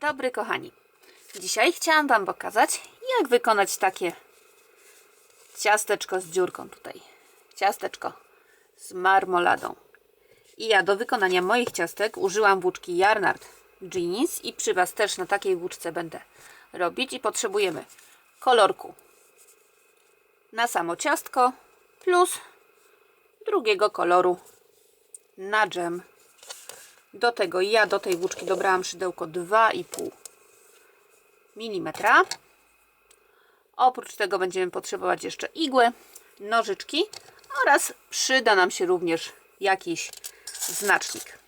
dobry, kochani. Dzisiaj chciałam Wam pokazać, jak wykonać takie ciasteczko z dziurką tutaj. Ciasteczko z marmoladą. I ja do wykonania moich ciastek użyłam włóczki Yarnard Jeans i przy Was też na takiej włóczce będę robić. I potrzebujemy kolorku na samo ciastko plus drugiego koloru na dżem. Do tego ja do tej włóczki dobrałam szydełko 2,5 mm. Oprócz tego będziemy potrzebować jeszcze igłę, nożyczki oraz przyda nam się również jakiś znacznik.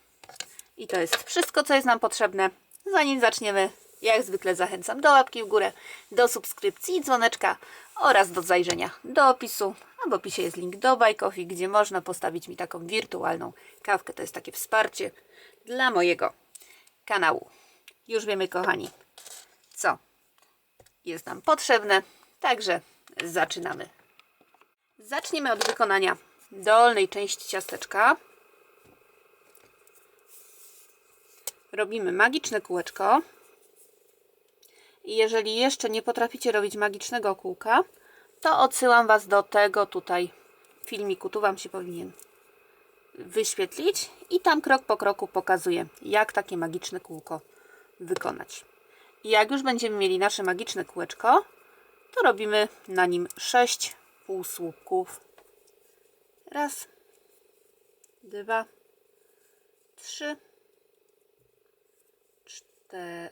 I to jest wszystko, co jest nam potrzebne. Zanim zaczniemy, jak zwykle zachęcam do łapki w górę, do subskrypcji i dzwoneczka oraz do zajrzenia do opisu. A w opisie jest link do Buy Coffee, gdzie można postawić mi taką wirtualną kawkę. To jest takie wsparcie dla mojego kanału. Już wiemy, kochani, co jest nam potrzebne, także zaczynamy. Zaczniemy od wykonania dolnej części ciasteczka. Robimy magiczne kółeczko. I jeżeli jeszcze nie potraficie robić magicznego kółka, to odsyłam Was do tego tutaj filmiku. Tu Wam się powinien wyświetlić i tam krok po kroku pokazuję, jak takie magiczne kółko wykonać. I jak już będziemy mieli nasze magiczne kółeczko, to robimy na nim 6 półsłupków. Raz, 2, 3, 4,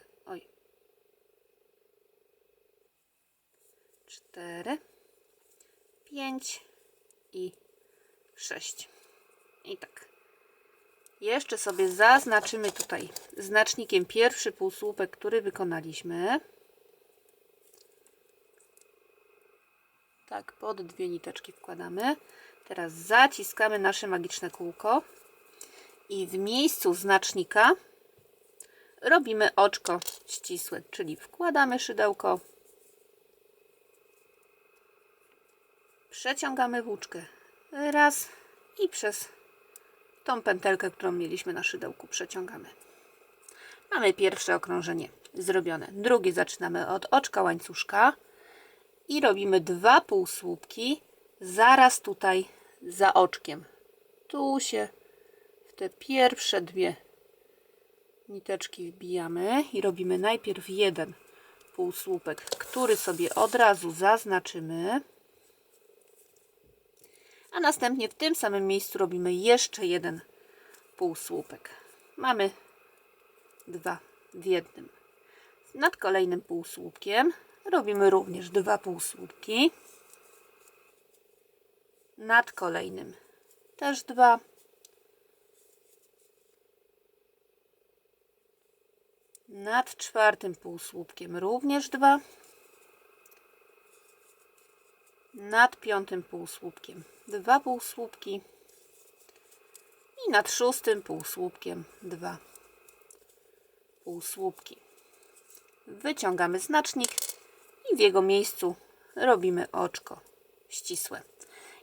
4, 5 i 6. I tak. Jeszcze sobie zaznaczymy tutaj znacznikiem pierwszy półsłupek, który wykonaliśmy. Tak, pod dwie niteczki wkładamy. Teraz zaciskamy nasze magiczne kółko i w miejscu znacznika robimy oczko ścisłe, czyli wkładamy szydełko, przeciągamy włóczkę raz i przez tą pętelkę, którą mieliśmy na szydełku, przeciągamy. Mamy pierwsze okrążenie zrobione. Drugie zaczynamy od oczka łańcuszka i robimy 2 półsłupki zaraz tutaj za oczkiem. Tu się w te pierwsze dwie niteczki wbijamy i robimy najpierw jeden półsłupek, który sobie od razu zaznaczymy. A następnie w tym samym miejscu robimy jeszcze jeden półsłupek. Mamy 2 w jednym. Nad kolejnym półsłupkiem robimy również 2 półsłupki. Nad kolejnym też 2. Nad czwartym półsłupkiem również 2. Nad piątym półsłupkiem 2 półsłupki i nad szóstym półsłupkiem 2 półsłupki. Wyciągamy znacznik i w jego miejscu robimy oczko ścisłe.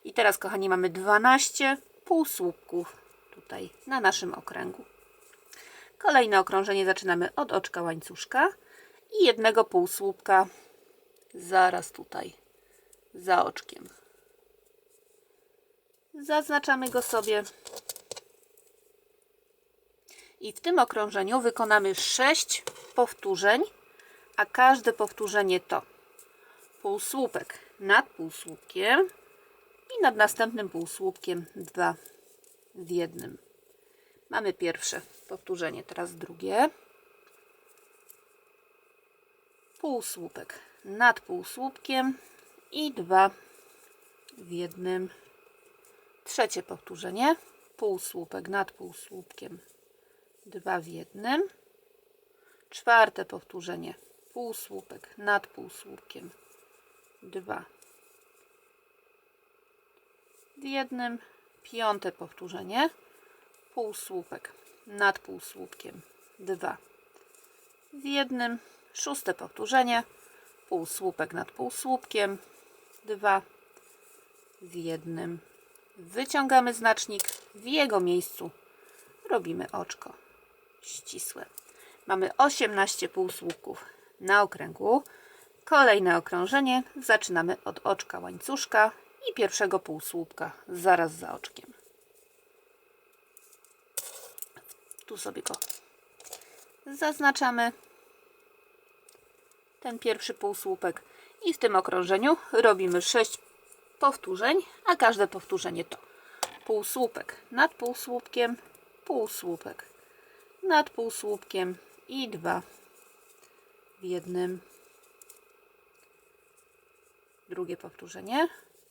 I teraz, kochani, mamy 12 półsłupków tutaj na naszym okręgu. Kolejne okrążenie zaczynamy od oczka łańcuszka i jednego półsłupka zaraz tutaj za oczkiem. Zaznaczamy go sobie i w tym okrążeniu wykonamy 6 powtórzeń, a każde powtórzenie to półsłupek nad półsłupkiem i nad następnym półsłupkiem 2 w jednym. Mamy pierwsze powtórzenie, teraz drugie. Półsłupek nad półsłupkiem i 2 w jednym. Trzecie powtórzenie. Półsłupek nad półsłupkiem, 2 w jednym. Czwarte powtórzenie. Półsłupek nad półsłupkiem, 2 w jednym. Piąte powtórzenie. Półsłupek nad półsłupkiem, 2 w jednym. Szóste powtórzenie. Półsłupek nad półsłupkiem, 2 w jednym. Wyciągamy znacznik, w jego miejscu robimy oczko ścisłe. Mamy 18 półsłupków na okręgu. Kolejne okrążenie. Zaczynamy od oczka łańcuszka i pierwszego półsłupka zaraz za oczkiem. Tu sobie go zaznaczamy, ten pierwszy półsłupek, i w tym okrążeniu robimy 6 powtórzeń, a każde powtórzenie to półsłupek nad półsłupkiem, półsłupek nad półsłupkiem i 2 w jednym. Drugie powtórzenie,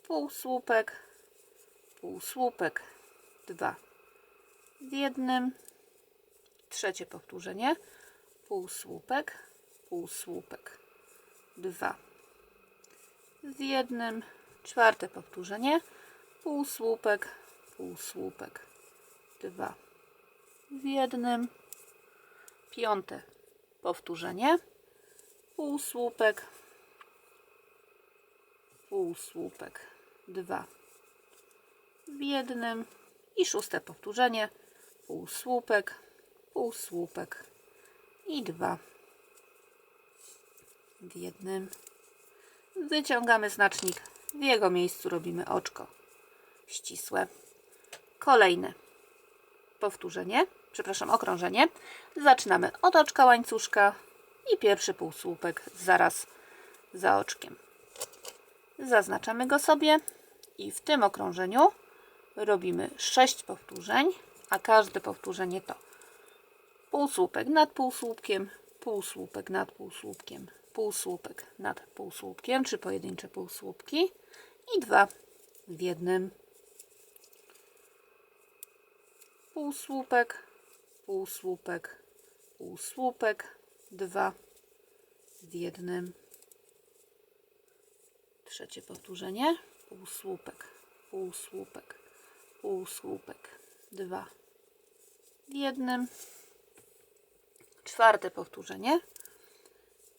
półsłupek, półsłupek, 2 w jednym. Trzecie powtórzenie, półsłupek, półsłupek, 2 w jednym. Czwarte powtórzenie, półsłupek, półsłupek, 2 w jednym. Piąte powtórzenie, półsłupek, półsłupek, 2 w jednym. I szóste powtórzenie, półsłupek, półsłupek i 2 w jednym. Wyciągamy znacznik, w jego miejscu robimy oczko ścisłe. Kolejne powtórzenie, okrążenie. Zaczynamy od oczka łańcuszka i pierwszy półsłupek zaraz za oczkiem. Zaznaczamy go sobie i w tym okrążeniu robimy 6 powtórzeń, a każde powtórzenie to półsłupek nad półsłupkiem, półsłupek nad półsłupkiem, półsłupek nad półsłupkiem, 3 pojedyncze półsłupki i 2 w jednym. Półsłupek, półsłupek, półsłupek, 2 w jednym. Trzecie powtórzenie, półsłupek, półsłupek, półsłupek, 2 w jednym. Czwarte powtórzenie,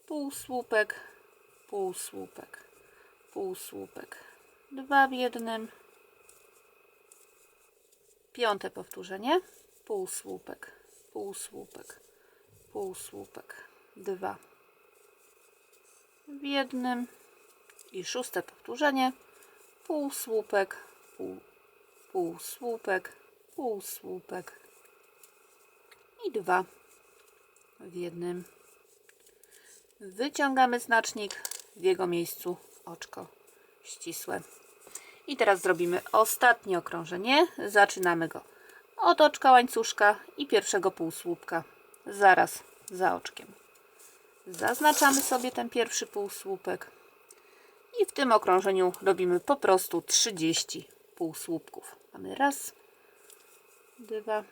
półsłupek, półsłupek, półsłupek, 2 w jednym. Piąte powtórzenie, półsłupek, półsłupek, półsłupek, 2 w jednym. I szóste powtórzenie, półsłupek, półsłupek, półsłupek i 2 w jednym. Wyciągamy znacznik, w jego miejscu oczko ścisłe. I teraz zrobimy ostatnie okrążenie. Zaczynamy go od oczka łańcuszka i pierwszego półsłupka zaraz za oczkiem. Zaznaczamy sobie ten pierwszy półsłupek i w tym okrążeniu robimy po prostu 30 półsłupków. Mamy raz, 2,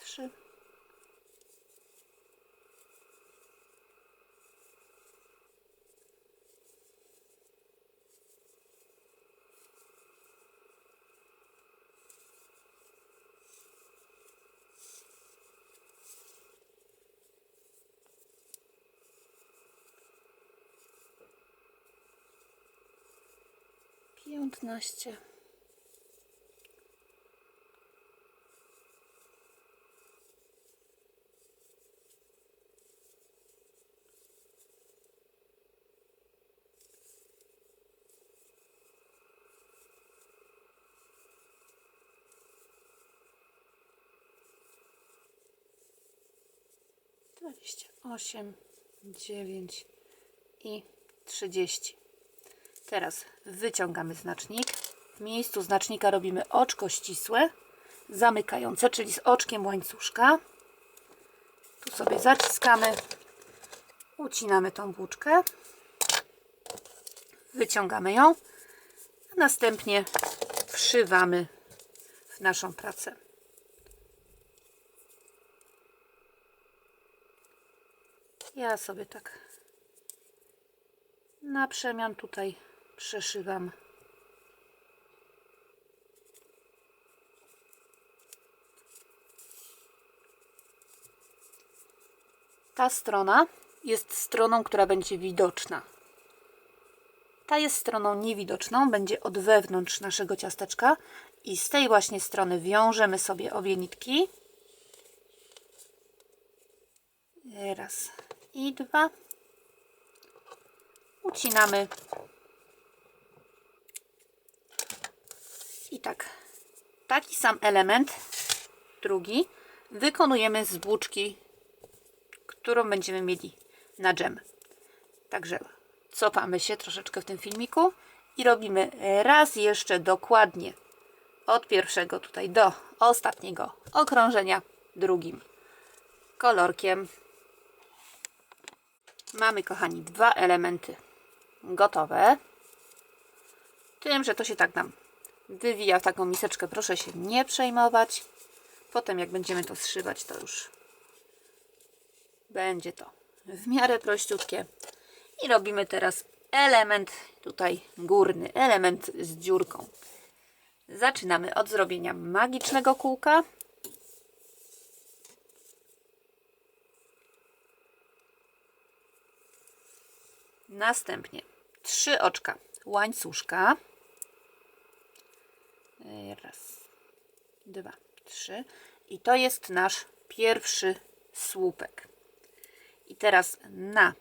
3, 15, 28, 9 i 30. Teraz wyciągamy znacznik. W miejscu znacznika robimy oczko ścisłe, zamykające, czyli z oczkiem łańcuszka. Tu sobie zaciskamy, ucinamy tą włóczkę, wyciągamy ją, a następnie wszywamy w naszą pracę. Ja sobie tak na przemian tutaj przeszywam. Ta strona jest stroną, która będzie widoczna. Ta jest stroną niewidoczną, będzie od wewnątrz naszego ciasteczka i z tej właśnie strony wiążemy sobie obie nitki. Raz i dwa. Ucinamy. I tak. Taki sam element, drugi, wykonujemy z włóczki, którą będziemy mieli na dżem. Także cofamy się troszeczkę w tym filmiku i robimy raz jeszcze dokładnie od pierwszego tutaj do ostatniego okrążenia drugim kolorkiem. Mamy, kochani, dwa elementy gotowe. Tym, że to się tak nam wywija w taką miseczkę, proszę się nie przejmować. Potem jak będziemy to zszywać, to już będzie to w miarę prościutkie. I robimy teraz element tutaj górny, element z dziurką. Zaczynamy od zrobienia magicznego kółka. Następnie 3 oczka łańcuszka. Raz, dwa, trzy. I to jest nasz pierwszy słupek. I teraz na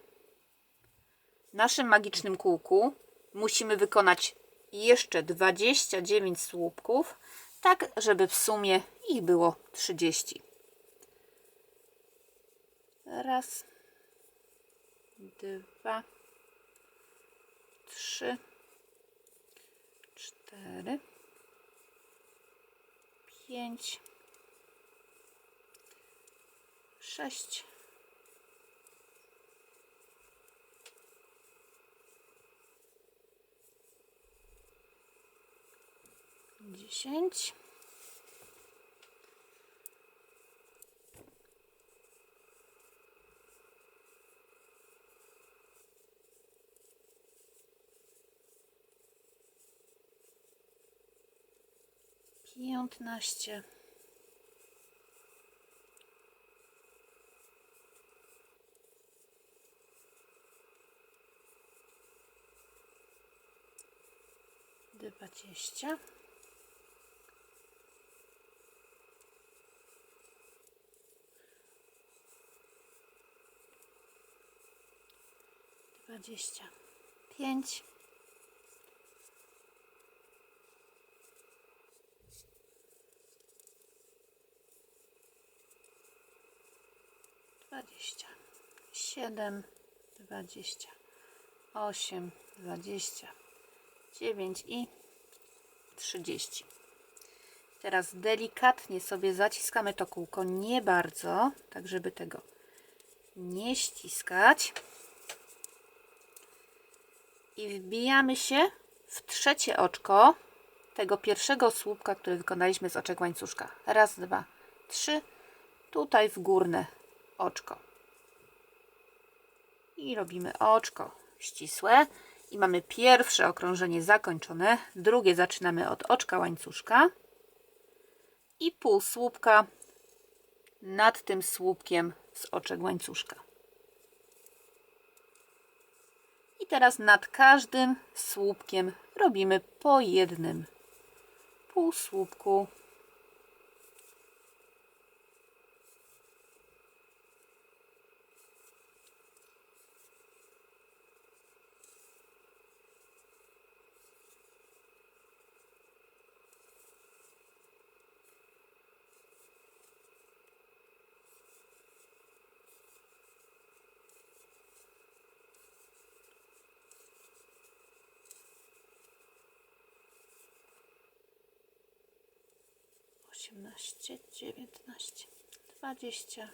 naszym magicznym kółku musimy wykonać jeszcze 29 słupków, tak żeby w sumie ich było 30. Raz, dwa, trzy, cztery, 5, 6, 10, 15, 20, 25, 27, 28, 29 i 30. Teraz delikatnie sobie zaciskamy to kółko, nie bardzo, tak żeby tego nie ściskać. I wbijamy się w trzecie oczko tego pierwszego słupka, który wykonaliśmy z oczek łańcuszka. Raz, dwa, trzy. Tutaj w górne oczko. I robimy oczko ścisłe. I mamy pierwsze okrążenie zakończone. Drugie zaczynamy od oczka łańcuszka. I pół słupka nad tym słupkiem z oczek łańcuszka. I teraz nad każdym słupkiem robimy po jednym półsłupku. Osiemnaście, 19, 20.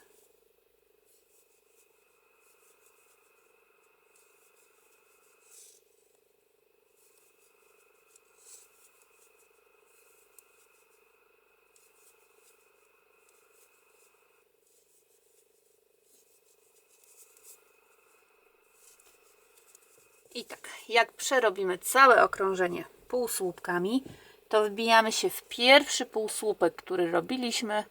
I tak, jak przerobimy całe okrążenie półsłupkami, to wbijamy się w pierwszy półsłupek, który robiliśmy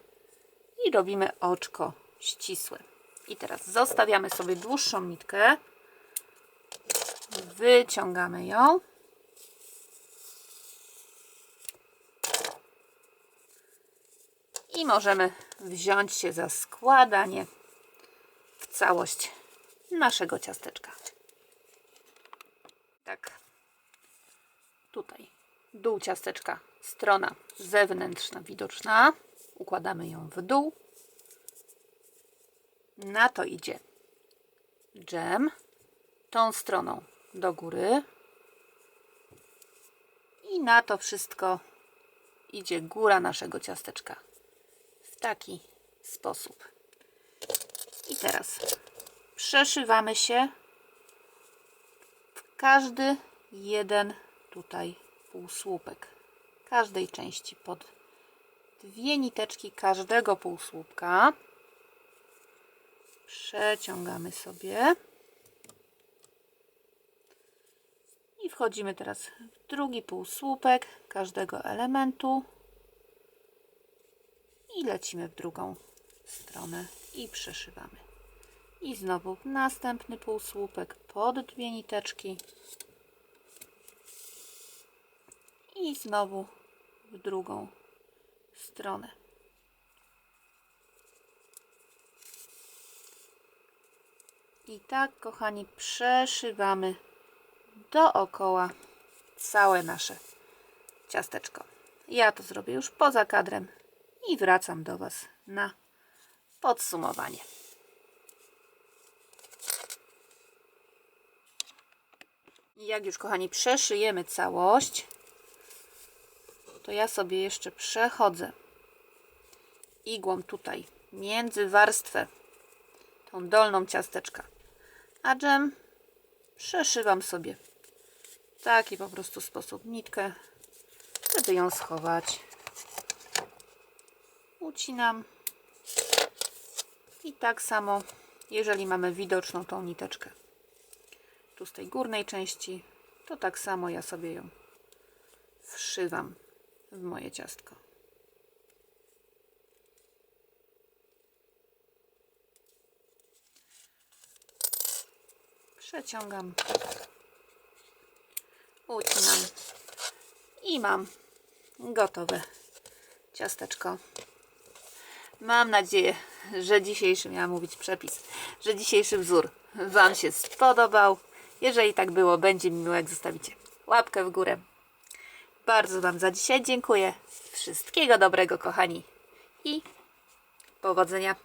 i robimy oczko ścisłe. I teraz zostawiamy sobie dłuższą nitkę, wyciągamy ją i możemy wziąć się za składanie w całość naszego ciasteczka. Tak. Tutaj dół ciasteczka, strona zewnętrzna widoczna. Układamy ją w dół. Na to idzie dżem. Tą stroną do góry. I na to wszystko idzie góra naszego ciasteczka. W taki sposób. I teraz przeszywamy się w każdy jeden tutaj półsłupek. Każdej części pod dwie niteczki każdego półsłupka. Przeciągamy sobie. I wchodzimy teraz w drugi półsłupek każdego elementu. I lecimy w drugą stronę i przeszywamy. I znowu następny półsłupek pod dwie niteczki. I znowu w drugą stronę. I tak, kochani, przeszywamy dookoła całe nasze ciasteczko. Ja to zrobię już poza kadrem i wracam do Was na podsumowanie. I jak już, kochani, przeszyjemy całość, to ja sobie jeszcze przechodzę igłą tutaj między warstwę, tą dolną ciasteczka, a dżem przeszywam sobie w taki po prostu sposób nitkę, żeby ją schować. Ucinam i tak samo, jeżeli mamy widoczną tą niteczkę tu z tej górnej części, to tak samo ja sobie ją wszywam w moje ciastko. Przeciągam, ucinam i mam gotowe ciasteczko. Mam nadzieję, że dzisiejszy, miałam mówić przepis, że dzisiejszy wzór Wam się spodobał. Jeżeli tak było, będzie mi miło, jak zostawicie łapkę w górę. Bardzo Wam za dzisiaj dziękuję. Wszystkiego dobrego, kochani, i powodzenia.